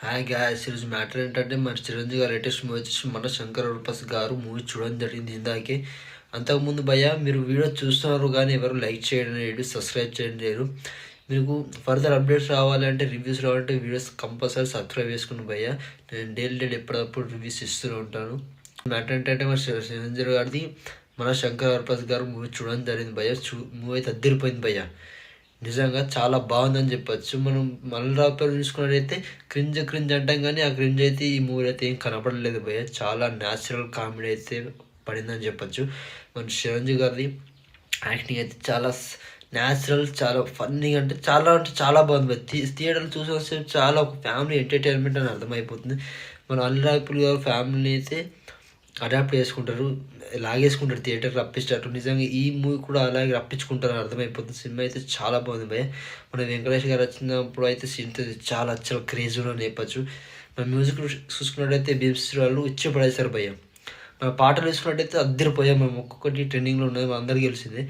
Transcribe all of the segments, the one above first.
Hi guys, ఈరోజు matter ఏంటంటే మన చిరంజీవి గారు లేటెస్ట్ మూవీ వచ్చేసి మన శంకర్ వరప్రసాద్ గారు మూవీ చూడడం జరిగింది ఇందాకే. అంతకుముందు భయ్య మీరు వీడియో చూస్తున్నారు కానీ ఎవరు లైక్ చేయడం లేదు, సబ్స్క్రైబ్ చేయడం లేదు. మీకు ఫర్దర్ అప్డేట్స్ రావాలంటే, రివ్యూస్ రావాలంటే వీడియోస్ కంపల్సరీ సబ్స్క్రైబ్ చేసుకుని భయ్య. నేను డైలీ ఎప్పుడప్పుడు రివ్యూస్ ఇస్తూనే ఉంటాను. మ్యాటర్ ఏంటంటే మన చిరంజీవి గారిది మన శంకర్ వరప్రసాద్ గారు మూవీ చూడడం జరిగింది భయ్య. మూవీ అయితే అద్దరిపోయింది భయ్య. నిజంగా చాలా బాగుందని చెప్పొచ్చు. మనం మలరాపేరు చూసుకున్నట్టయితే క్రింజ్ అంటాం కానీ ఆ క్రింజ్ అయితే ఈ మూవీ అయితే ఏం కనపడలేదు భయ్య. చాలా న్యాచురల్ కామెడీ అయితే పడిందని చెప్పొచ్చు. మన చిరంజీవి గారిది యాక్టింగ్ అయితే చాలా న్యాచురల్, చాలా ఫన్నీగా అంటే చాలా బాగుంది భయ్య. థియేటర్లో చూసే చాలా ఒక ఫ్యామిలీ ఎంటర్టైన్మెంట్ అని అర్థమైపోతుంది. మన అల్లు గారు ఫ్యామిలీ అయితే అడాప్ట్ చేసుకుంటారు, లాగేసుకుంటారు థియేటర్కి రప్పించేటట్టు. నిజంగా ఈ మూవీ కూడా అలాగే రప్పించుకుంటారు అర్థమైపోతుంది. సినిమా అయితే చాలా బాగుంది భయ్య. మన వెంకటేష్ గారు వచ్చినప్పుడు అయితే సీన్ చాలా క్రేజ్ కూడా నేపచ్చు. మన మ్యూజిక్ చూసుకున్నట్టయితే బీమ్స్ వాళ్ళు ఇచ్చి పడేస్తారు భయ్య. మన పాటలు వేసుకున్నట్టయితే అద్దరిపోయాం. మనం ఒక్కొక్కటి ట్రెండింగ్లో ఉన్నది అందరికీ తెలిసిందే.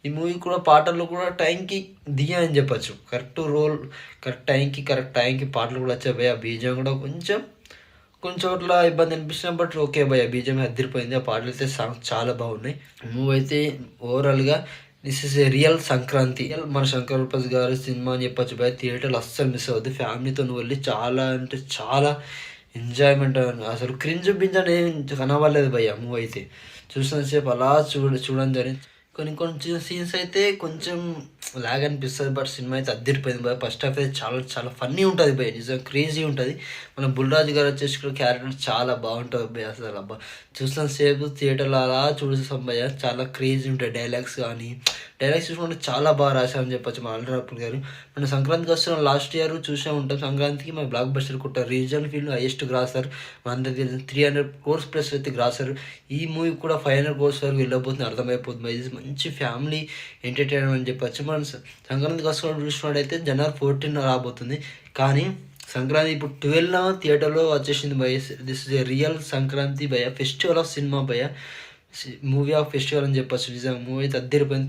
ఈ మూవీ కూడా పాటలు కూడా టైంకి దిగాయని చెప్పచ్చు. కరెక్ట్ టైంకి పాటలు కూడా వచ్చాయి భయ్య. బీజం కూడా కొంచెం చోట్ల ఇబ్బంది అనిపిస్తుంది, బట్ ఓకే భయ్య, బీజం అదిరిపోయింది. ఆ పాటలు అయితే సాంగ్స్ చాలా బాగున్నాయి. మూవీ అయితే ఓవరాల్గా this is a real Sankranti. మన శంకర్ వరప్రసాద్ గారి సినిమా అని చెప్పొచ్చు భయ్య. థియేటర్లు అస్సలు మిస్ అవ్వద్దు. ఫ్యామిలీతో వెళ్ళి చాలా అంటే చాలా ఎంజాయ్మెంట్. అసలు క్రింజ్ బింజ్ అనేది కనవలేదు భయ్య. మూవీ అయితే చూసినంతసేపు అలా చూడడం జరిగింది. కొన్ని సీన్స్ అయితే కొంచెం లాగ్ అనిపిస్తుంది, బట్ సినిమా అయితే అద్దరిపోయింది భయ. ఫస్ట్ హాఫ్ అయితే చాలా ఫన్నీ ఉంటుంది భయ, నిజం క్రేజీ ఉంటుంది. మన బుల్రాజు గారు వచ్చేసి క్యారెక్టర్ చాలా బాగుంటుంది భయ. అసలు అబ్బా చూసిన సేపు థియేటర్లో అలా చూసేసాం భయ. చాలా క్రేజీ ఉంటాయి డైలాగ్స్ చూసుకుంటే చాలా బాగా రాశారని చెప్పొచ్చు మన అల్లు గారు. మన సంక్రాంతికి వస్తున్న లాస్ట్ ఇయర్ చూసే ఉంటాం. సంక్రాంతికి మన బ్లాక్ బస్టర్ కొట్టారు. రీజనల్ ఫీల్డ్ హైయెస్ట్ గ్రాసర్ మనందరికీ 300 crores ప్లస్ అయితే గ్రాసర్. ఈ మూవీ కూడా 500 crores వరకు వెళ్ళబోతుంది అర్థమైపోతుంది. ఇది మంచి ఫ్యామిలీ ఎంటర్టైన్మెంట్ అని చెప్పచ్చు. మన సంక్రాంతికి వస్తున్న చూసినట్టయితే జనవరి 14 రాబోతుంది, కానీ సంక్రాంతి ఇప్పుడు 12 థియేటర్లో వచ్చేసింది భయ. This is a real Sankranti భయ, ఫెస్టివల్ ఆఫ్ సినిమా భయ, మూవీ ఆఫ్ ఫెస్టివల్ అని చెప్పచ్చు. నిజంగా మూవీ అయితే అద్దరిపోయింది.